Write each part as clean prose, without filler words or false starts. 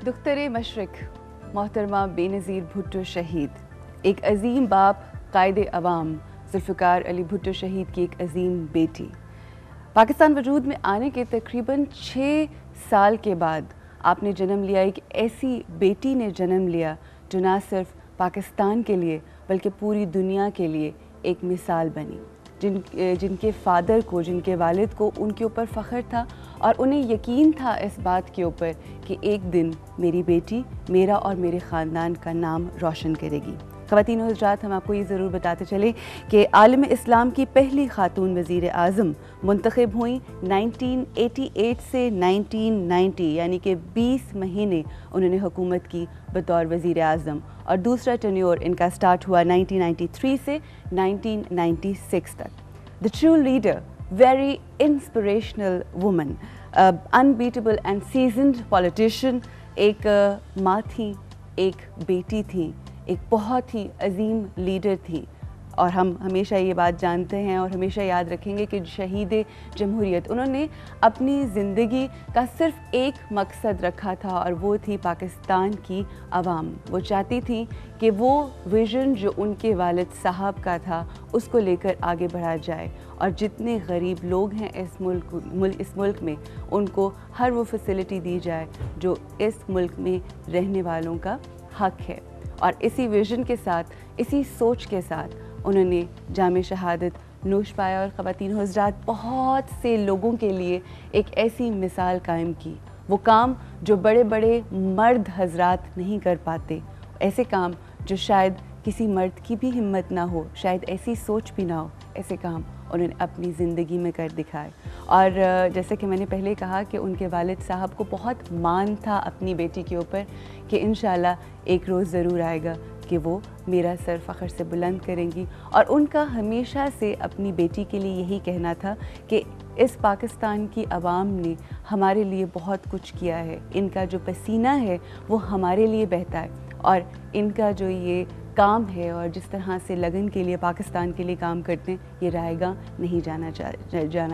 दुख्तर मशरिक मोहतरमा बेनज़ीर भुट्टो शहीद, एक अजीम बाप, कायदे अवाम जुल्फ़िकार अली भुट्टो शहीद की एक अजीम बेटी। पाकिस्तान वजूद में आने के तकरीबन 6 साल के बाद आपने जन्म लिया, एक ऐसी बेटी ने जन्म लिया जो ना सिर्फ पाकिस्तान के लिए बल्कि पूरी दुनिया के लिए एक मिसाल बनी। जिनके फ़ादर को, जिनके वालिद को उनके ऊपर फ़ख्र था और उन्हें यकीन था इस बात के ऊपर कि एक दिन मेरी बेटी मेरा और मेरे ख़ानदान का नाम रोशन करेगी। ख़वातीन और हज़रात, हम आपको ये ज़रूर बताते चलें कि आलम इस्लाम की पहली ख़ातून वज़ीर आज़म मुंतखब हुई 1988 से 1990, यानी कि 20 महीने उन्होंने हुकूमत की बतौर वज़ीर आज़म, और दूसरा टेन्योर इनका स्टार्ट हुआ 1993 से 1996 तक। The true leader, very inspirational woman, unbeatable and seasoned politician, एक माँ थी, एक बेटी थी, एक बहुत ही अजीम लीडर थी। और हम हमेशा ये बात जानते हैं और हमेशा याद रखेंगे कि शहीद जमहूरियत, उन्होंने अपनी ज़िंदगी का सिर्फ़ एक मकसद रखा था और वो थी पाकिस्तान की आवाम। वो चाहती थी कि वो विज़न जो उनके वालिद साहब का था उसको लेकर आगे बढ़ा जाए और जितने गरीब लोग हैं इस मुल्क में उनको हर वो फैसिलिटी दी जाए जो इस मुल्क में रहने वालों का हक़ है। और इसी विज़न के साथ, इसी सोच के साथ उन्होंने जामे शहादत नोश पाया और ख़वातीन और हज़रात बहुत से लोगों के लिए एक ऐसी मिसाल कायम की। वो काम जो बड़े बड़े मर्द हज़रात नहीं कर पाते, ऐसे काम जो शायद किसी मर्द की भी हिम्मत ना हो, शायद ऐसी सोच भी ना हो, ऐसे काम उन्होंने अपनी ज़िंदगी में कर दिखाए। और जैसे कि मैंने पहले कहा कि उनके वालिद साहब को बहुत मान था अपनी बेटी के ऊपर कि इंशाल्लाह एक रोज़ ज़रूर आएगा कि वो मेरा सर फ़ख्र से बुलंद करेंगी। और उनका हमेशा से अपनी बेटी के लिए यही कहना था कि इस पाकिस्तान की आवाम ने हमारे लिए बहुत कुछ किया है, इनका जो पसीना है वो हमारे लिए बहता है और इनका जो ये काम है और जिस तरह से लगन के लिए पाकिस्तान के लिए काम करते हैं, ये रायगा नहीं जाना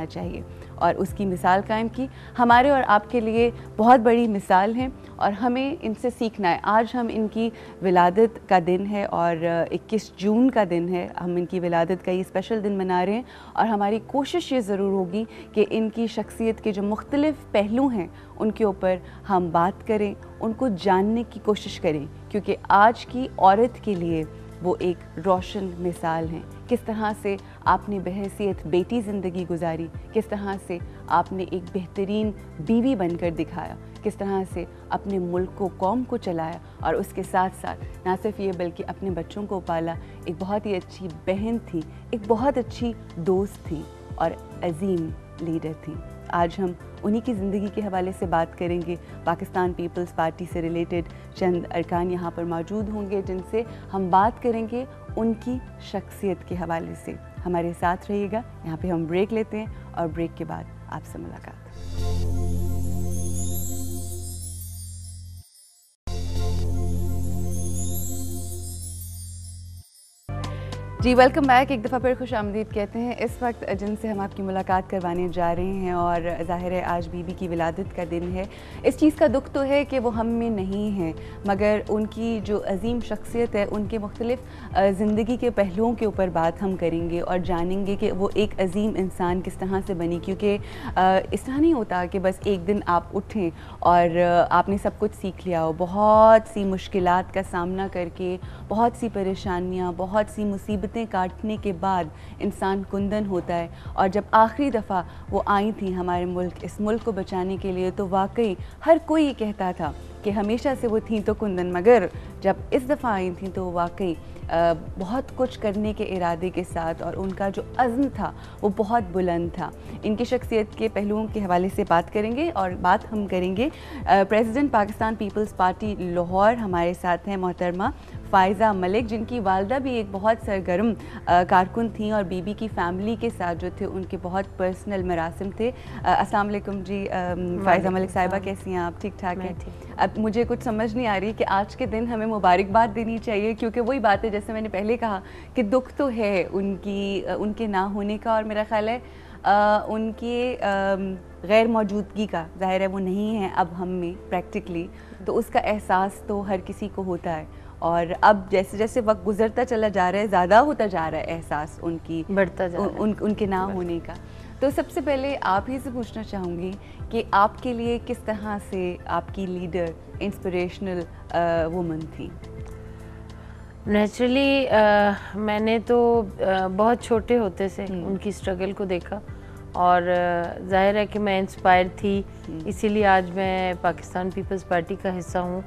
चाहिए। और उसकी मिसाल कायम की। हमारे और आपके लिए बहुत बड़ी मिसाल हैं और हमें इनसे सीखना है। आज हम इनकी विलादत का दिन है और 21 जून का दिन है, हम इनकी विलादत का ये स्पेशल दिन मना रहे हैं और हमारी कोशिश ये ज़रूर होगी कि इनकी शख्सियत के जो मुख्तलिफ़ पहलू हैं उनके ऊपर हम बात करें, उनको जानने की कोशिश करें, क्योंकि आज की औरत के लिए वो एक रोशन मिसाल हैं। किस तरह से आपने बहैसियत बेटी ज़िंदगी गुजारी, किस तरह से आपने एक बेहतरीन बीवी बनकर दिखाया, किस तरह से अपने मुल्क को, कौम को चलाया और उसके साथ साथ ना सिर्फ ये बल्कि अपने बच्चों को पाला। एक बहुत ही अच्छी बहन थी, एक बहुत अच्छी दोस्त थी और अजीम लीडर थी। आज हम उन्हीं की ज़िंदगी के हवाले से बात करेंगे। पाकिस्तान पीपल्स पार्टी से रिलेटेड चंद अरकान यहाँ पर मौजूद होंगे जिनसे हम बात करेंगे उनकी शख्सियत के हवाले से। हमारे साथ रहिएगा। यहाँ पे हम ब्रेक लेते हैं और ब्रेक के बाद आपसे मुलाकात। जी वेलकम बैक। एक दफ़ा फिर खुश आमदीद कहते हैं। इस वक्त जिनसे हम आपकी मुलाकात करवाने जा रहे हैं और ज़ाहिर है आज बीबी की विलादत का दिन है। इस चीज़ का दुख तो है कि वो हम में नहीं हैं, मगर उनकी जो अजीम शख्सियत है, उनके मुख्तलिफ़ ज़िंदगी के पहलुओं के ऊपर बात हम करेंगे और जानेंगे कि वो एक अजीम इंसान किस तरह से बनी। क्योंकि इस तरह नहीं होता कि बस एक दिन आप उठें और आपने सब कुछ सीख लिया हो। बहुत सी मुश्किलात का सामना करके, बहुत सी परेशानियाँ, बहुत सी मुसीबत काटने के बाद इंसान कुंदन होता है। और जब आखिरी दफ़ा वो आई थी हमारे मुल्क, इस मुल्क को बचाने के लिए, तो वाकई हर कोई ये कहता था कि हमेशा से वो थी तो कुंदन, मगर जब इस दफ़ा आई थी तो वाकई बहुत कुछ करने के इरादे के साथ और उनका जो अज़्म था वो बहुत बुलंद था। इनकी शख्सियत के पहलुओं के हवाले से बात करेंगे और बात हम करेंगे president Pakistan Peoples Party Lahore हमारे साथ हैं मोहतरमा फ़ायज़ा मलिक, जिनकी वालदा भी एक बहुत सरगर्म कारकुन थी और बीबी की फ़ैमिली के साथ जो थे उनके बहुत पर्सनल मरासिम थे। अस्सलाम वालेकुम जी फ़ायज़ा मलिक साहिबा, कैसी हैं आप? ठीक ठाक हैं? अब मुझे कुछ समझ नहीं आ रही कि आज के दिन हमें मुबारकबाद देनी चाहिए, क्योंकि वही बात है जैसे मैंने पहले कहा कि दुख तो है उनके ना होने का, और मेरा ख़्याल है उनके गैर मौजूदगी का, जाहिर है वो नहीं है अब हम में प्रैक्टिकली, तो उसका एहसास तो हर किसी को होता है। और अब जैसे जैसे वक्त गुजरता चला जा रहा है, ज़्यादा होता जा रहा है एहसास उनकी, बढ़ता जा रहा है उनके ना होने का। तो सबसे पहले आप ही से पूछना चाहूँगी कि आपके लिए किस तरह से आपकी लीडर इंस्पिरेशनल वुमन थी? नेचुरली मैंने तो बहुत छोटे होते से उनकी स्ट्रगल को देखा और जाहिर है कि मैं इंस्पायर थी, इसीलिए आज मैं पाकिस्तान पीपल्स पार्टी का हिस्सा हूँ।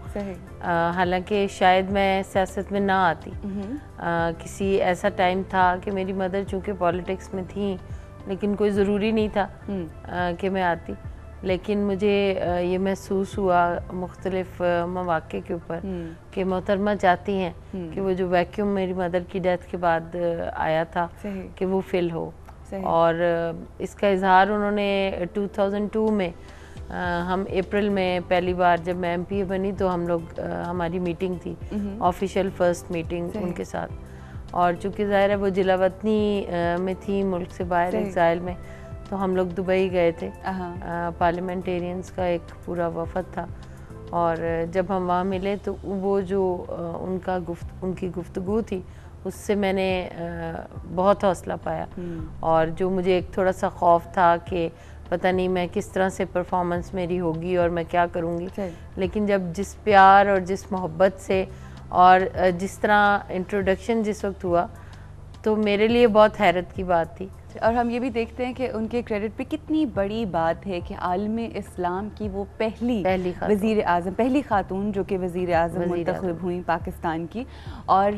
हालांकि शायद मैं सियासत में ना आती, किसी ऐसा टाइम था कि मेरी मदर चूँकि पॉलिटिक्स में थी, लेकिन कोई ज़रूरी नहीं था कि मैं आती। लेकिन मुझे ये महसूस हुआ मुख्तलिफ मौक़े के ऊपर कि मोहतरमा चाहती हैं कि वो जो वैक्यूम मेरी मदर की डेथ के बाद आया था कि वो फिल हो। और इसका इजहार उन्होंने 2002 में हम अप्रैल में पहली बार जब मैं MPA बनी तो हम लोग हमारी मीटिंग थी, ऑफिशियल फर्स्ट मीटिंग उनके साथ। और चूँकि ज़ाहिर है वो जिला वतनी में थी, मुल्क से बाहर एक्साइल में, तो हम लोग दुबई गए थे। पार्लियामेंटेरियंस का एक पूरा वफद था और जब हम वहाँ मिले तो वो जो उनकी गुफ्तगू थी उससे मैंने बहुत हौसला पाया। और जो मुझे एक थोड़ा सा खौफ था कि पता नहीं मैं किस तरह से परफॉर्मेंस मेरी होगी और मैं क्या करूँगी, लेकिन जब जिस प्यार और जिस मोहब्बत से और जिस तरह इंट्रोडक्शन जिस वक्त हुआ तो मेरे लिए बहुत हैरत की बात थी। और हम ये भी देखते हैं कि उनके क्रेडिट पे कितनी बड़ी बात है कि आलम इस्लाम की वो पहली वज़ीर आज़म, पहली खातून जो कि वज़ीर आज़म मुंतखब हुई पाकिस्तान की। और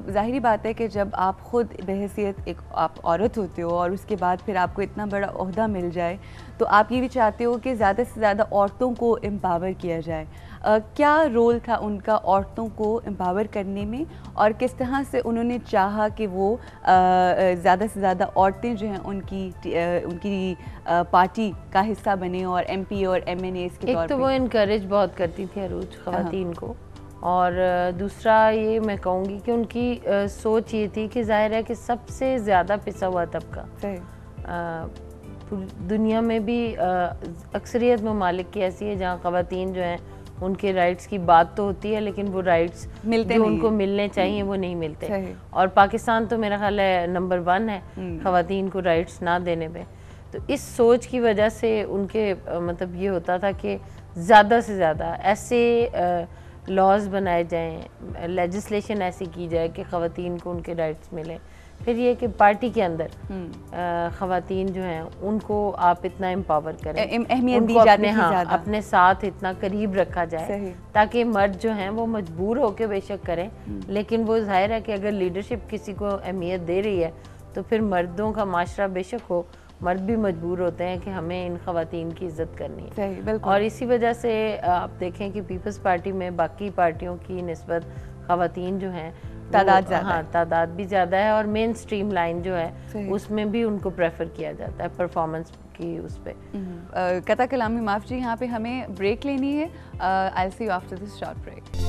ज़ाहिरी बात है कि जब आप ख़ुद बहैसियत एक आप औरत होते हो और उसके बाद फिर आपको इतना बड़ा ओहदा मिल जाए तो आप ये भी चाहते हो कि ज़्यादा से ज़्यादा औरतों को एम्पावर किया जाए। क्या रोल था उनका औरतों को एम्पावर करने में और किस तरह से उन्होंने चाहा कि वो ज़्यादा से ज़्यादा औरतें जो हैं उनकी पार्टी का हिस्सा बने और MP और MNAs के तौर पे? एक तो वो इनकरेज बहुत करती थी अरूज ख़वातीन को, और दूसरा ये मैं कहूँगी कि उनकी सोच ये थी कि जाहिर है कि सबसे ज़्यादा पिसा हुआ तबका दुनिया में भी अक्सरियत ममालिक की ऐसी है जहाँ ख़वातीन जो हैं उनके राइट्स की बात तो होती है लेकिन वो राइट्स जो उनको मिलने चाहिए वो नहीं मिलते। और पाकिस्तान तो मेरा ख्याल है नंबर 1 है ख़वातीन को राइट्स ना देने में। तो इस सोच की वजह से उनके मतलब ये होता था कि ज़्यादा से ज़्यादा ऐसे लॉज बनाए जाएं, लेजिस्लेशन ऐसी की जाए कि ख़वातीन को उनके राइट्स मिले। फिर ये कि पार्टी के अंदर ख़वातीन जो हैं उनको आप इतना एम्पावर करें, अहमियत दी जाती है, अपने साथ इतना करीब रखा जाए ताकि मर्द जो हैं वो मजबूर होकर बेशक करें, लेकिन वो जाहिर है कि अगर लीडरशिप किसी को अहमियत दे रही है तो फिर मर्दों का माशरा बेशक हो, मर्द भी मजबूर होते हैं कि हमें इन ख़वातीन की इज़्ज़त करनी है। और इसी वजह से आप देखें कि पीपल्स पार्टी में बाकी पार्टियों की निस्बत ख़वातीन जो हैं तादाद ज़्यादा, हाँ तादाद भी ज़्यादा है, और मेन स्ट्रीम लाइन जो है उसमें भी उनको प्रेफर किया जाता है परफॉर्मेंस की उस पर। कता कलामी माफ़ जी, यहाँ पे हमें ब्रेक लेनी है। I will see you after this short break.